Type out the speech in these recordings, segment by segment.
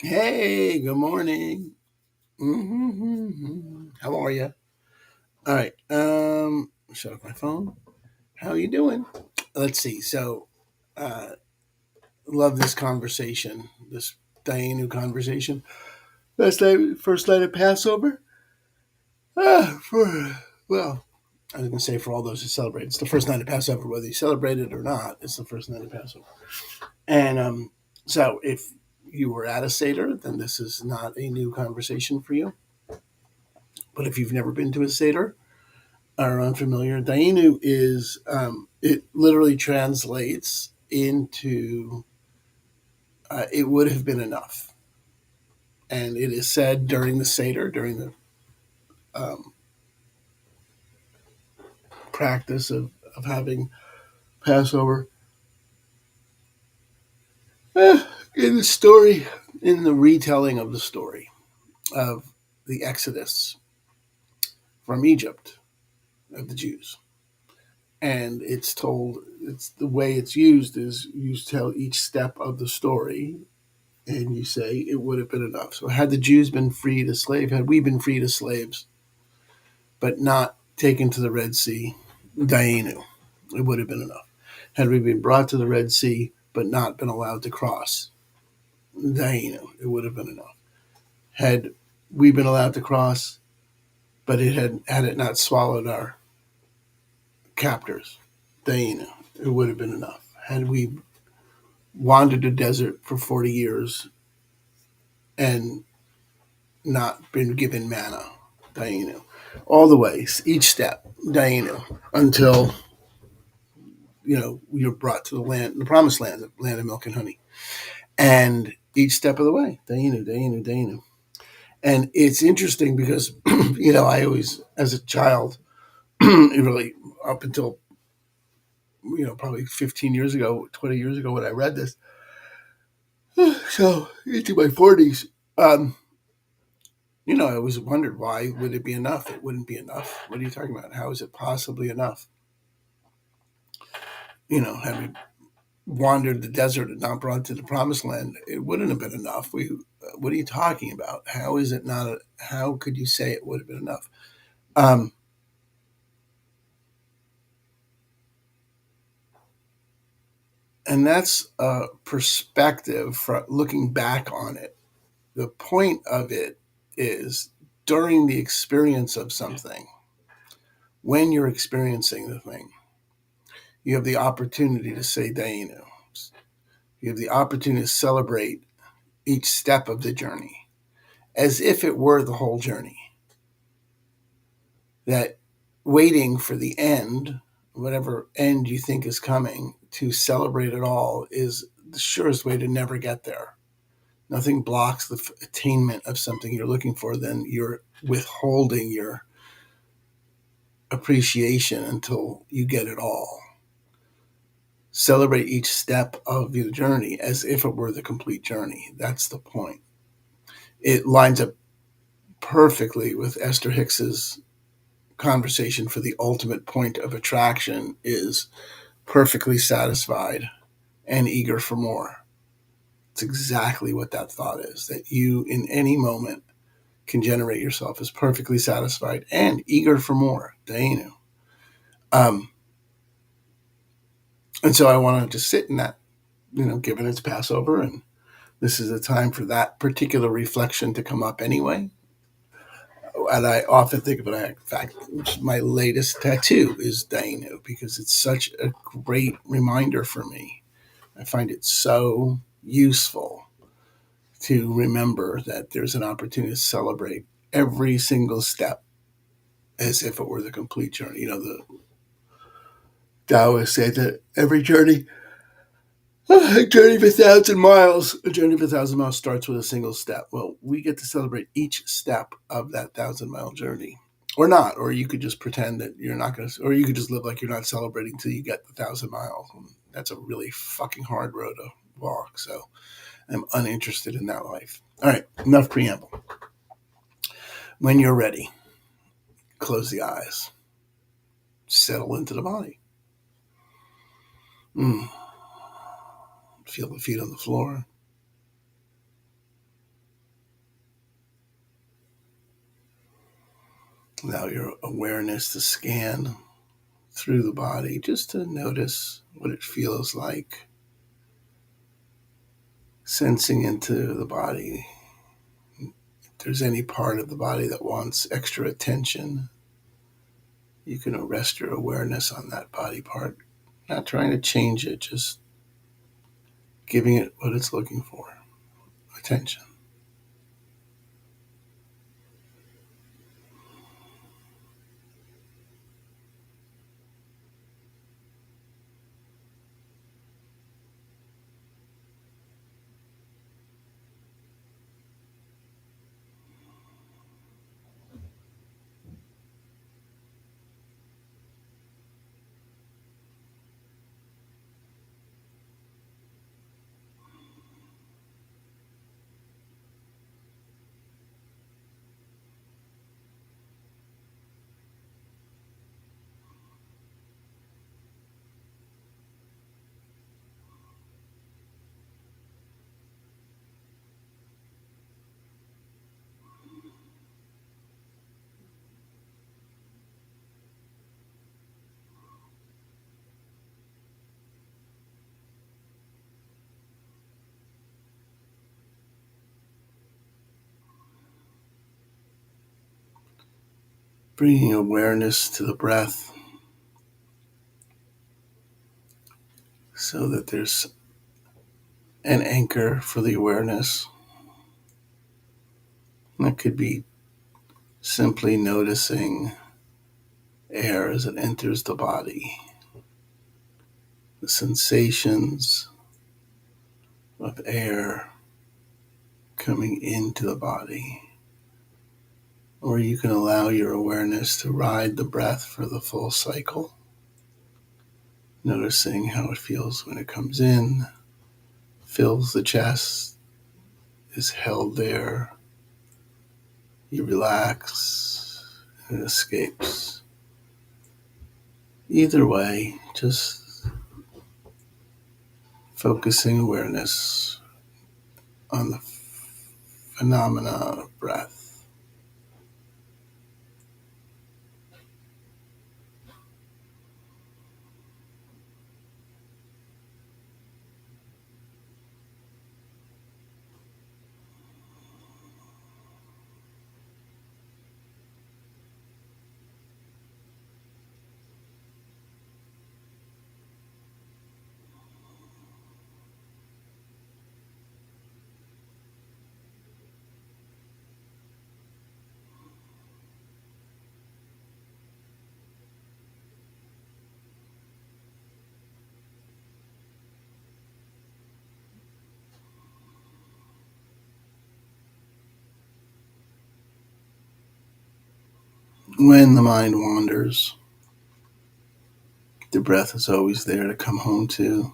Hey, good morning. How are you? All right. Shut off my phone. How you doing? Let's see. Uh, love this conversation, this Dainu conversation. First night of Passover. Well, I was going to say for all those who celebrate, it's the first night of Passover, whether you celebrate it or not. It's the first night of Passover. And so, if you were at a seder, then this is not a new conversation for you. But if you've never been to a seder, are unfamiliar, Dainu is it literally translates into it would have been enough, and it is said during the seder, during the um, practice of having Passover, eh, in the story, in the retelling of the story of the Exodus from Egypt of the Jews. And it's told, it's the way it's used is you tell each step of the story and you say it would have been enough. So had the Jews been freed as slaves, had we been freed as slaves, but not taken to the Red Sea, Dainu, it would have been enough. Had we been brought to the Red Sea, but not been allowed to cross, Dainu, it would have been enough. Had we been allowed to cross, but had it not swallowed our captors, Dainu, it would have been enough. Had we wandered the desert for 40 years and not been given manna, Dainu. All the way, each step, Dainu, until you're brought to the land, the promised land, the land of milk and honey, and each step of the way, Dainu, Dainu, Dainu. And it's interesting because I always, as a child, really up until probably 15 years ago, 20 years ago when I read this, so into my 40s. I always wondered why would it be enough? It wouldn't be enough. What are you talking about? How is it possibly enough? Had we wandered the desert and not brought to the promised land, it wouldn't have been enough. What are you talking about? How is it not? How could you say it would have been enough? Um, and that's a perspective for looking back on it. The point of it is during the experience of something, when you're experiencing the thing, you have the opportunity to say Dainu. You have the opportunity to celebrate each step of the journey as if it were the whole journey. That waiting for the end, whatever end you think is coming, to celebrate it all is the surest way to never get there. Nothing blocks the attainment of something you're looking for than you're withholding your appreciation until you get it all. Celebrate each step of the journey as if it were the complete journey. That's the point. It lines up perfectly with Esther Hicks's conversation for the ultimate point of attraction is perfectly satisfied and eager for more. It's exactly what that thought is, that you in any moment can generate yourself as perfectly satisfied and eager for more. Dainu. Um, and so I want to just sit in that, given it's Passover and this is a time for that particular reflection to come up anyway. And I often think about it. In fact, my latest tattoo is Dainu because it's such a great reminder for me. I find it so useful to remember that there's an opportunity to celebrate every single step as if it were the complete journey. The Taoists say that every journey, a journey of 1,000 miles, a journey of 1,000 miles starts with a single step. Well, we get to celebrate each step of that 1,000-mile journey. Or not, or you could just pretend that you're not going to, or you could just live like you're not celebrating until you get the 1,000 miles. And that's a really fucking hard road to walk. So I'm uninterested in that life. All right, enough preamble. When you're ready, close the eyes, settle into the body. Mm. Feel the feet on the floor. Allow your awareness to scan through the body just to notice what it feels like, sensing into the body. If there's any part of the body that wants extra attention, you can rest your awareness on that body part, not trying to change it, just giving it what it's looking for, attention. Bringing awareness to the breath so that there's an anchor for the awareness. That could be simply noticing air as it enters the body, the sensations of air coming into the body. Or you can allow your awareness to ride the breath for the full cycle, noticing how it feels when it comes in, fills the chest, is held there. You relax, and it escapes. Either way, just focusing awareness on the phenomena of breath. When the mind wanders, the breath is always there to come home to.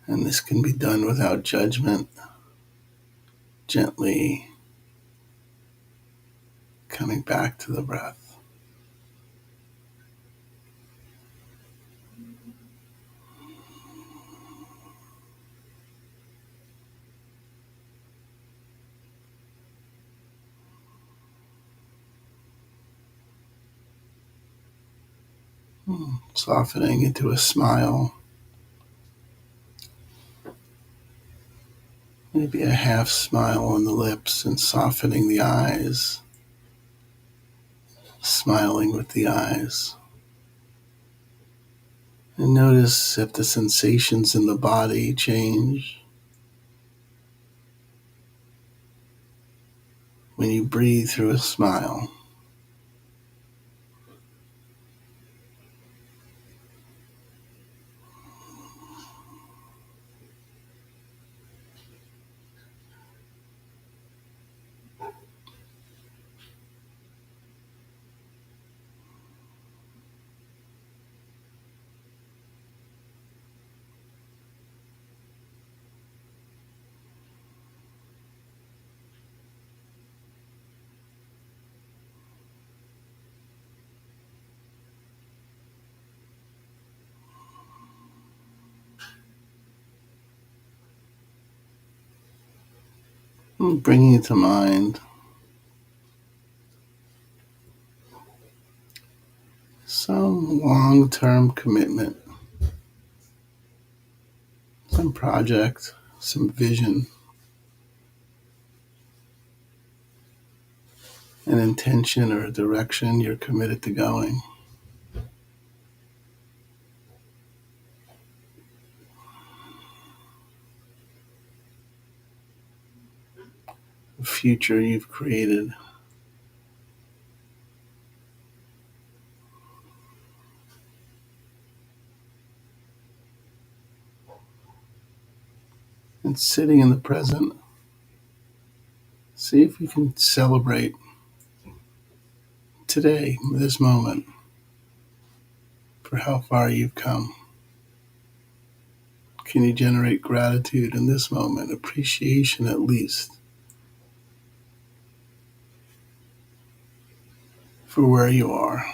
And this can be done without judgment, gently coming back to the breath. Softening into a smile, maybe a half smile on the lips, and softening the eyes, smiling with the eyes. And notice if the sensations in the body change when you breathe through a smile. Bringing to mind some long-term commitment, some project, some vision, an intention or a direction you're committed to going. A future you've created. And sitting in the present, see if you can celebrate today, this moment, for how far you've come. Can you generate gratitude in this moment, appreciation at least, for where you are?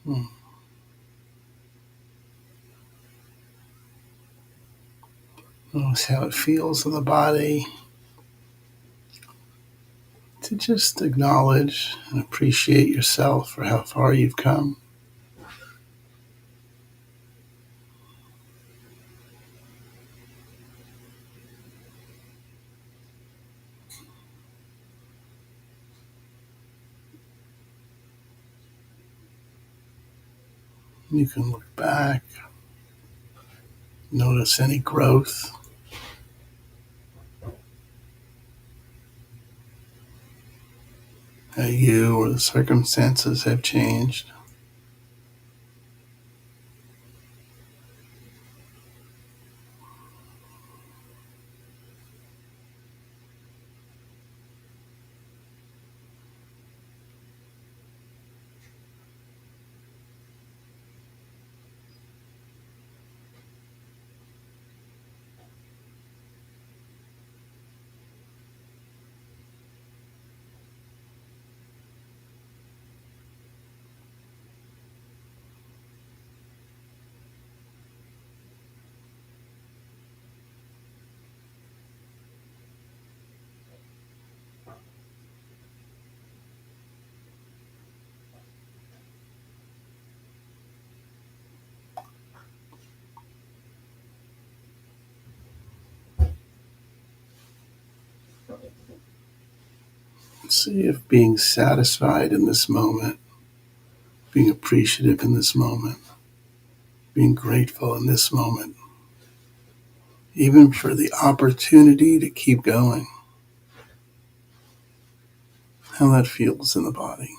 Hmm. Notice how it feels in the body to just acknowledge and appreciate yourself for how far you've come. You can look back, notice any growth, how you or the circumstances have changed. See if being satisfied in this moment, being appreciative in this moment, being grateful in this moment, even for the opportunity to keep going, how that feels in the body.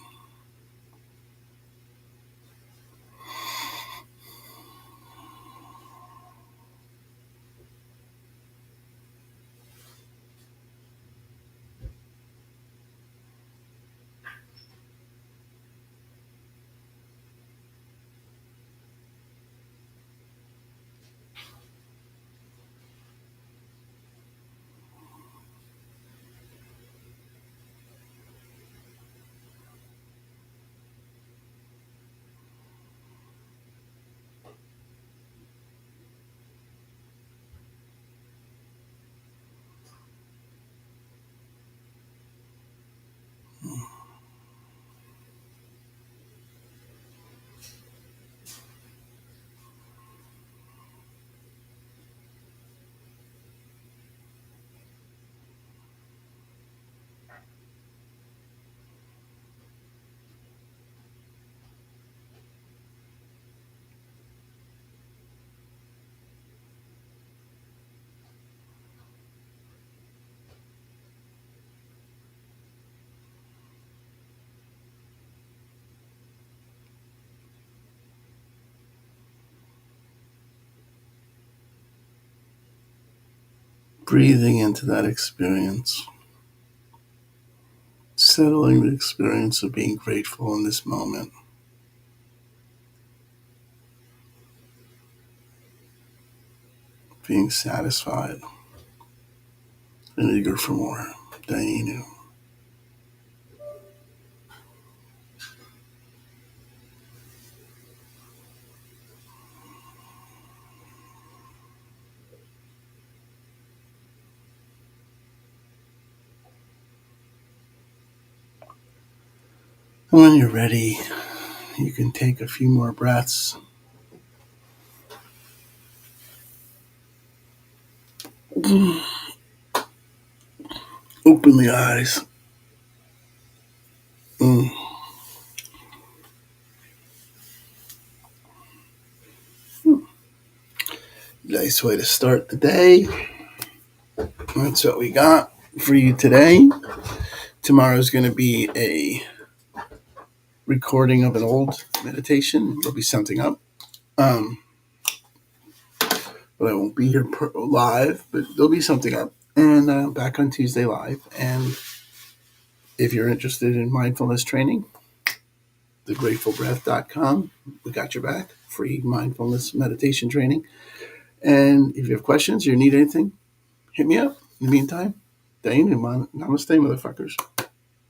Breathing into that experience, settling the experience of being grateful in this moment, being satisfied and eager for more. Dayneu. When you're ready, you can take a few more breaths. Open the eyes. Mm. Nice way to start the day. That's what we got for you today. Tomorrow's going to be a recording of an old meditation. There'll be something up. But I won't be here live, but there'll be something up. And back on Tuesday live. And if you're interested in mindfulness training, thegratefulbreath.com. We got your back. Free mindfulness meditation training. And if you have questions or you need anything, hit me up. In the meantime, Dayneu, namaste, motherfuckers.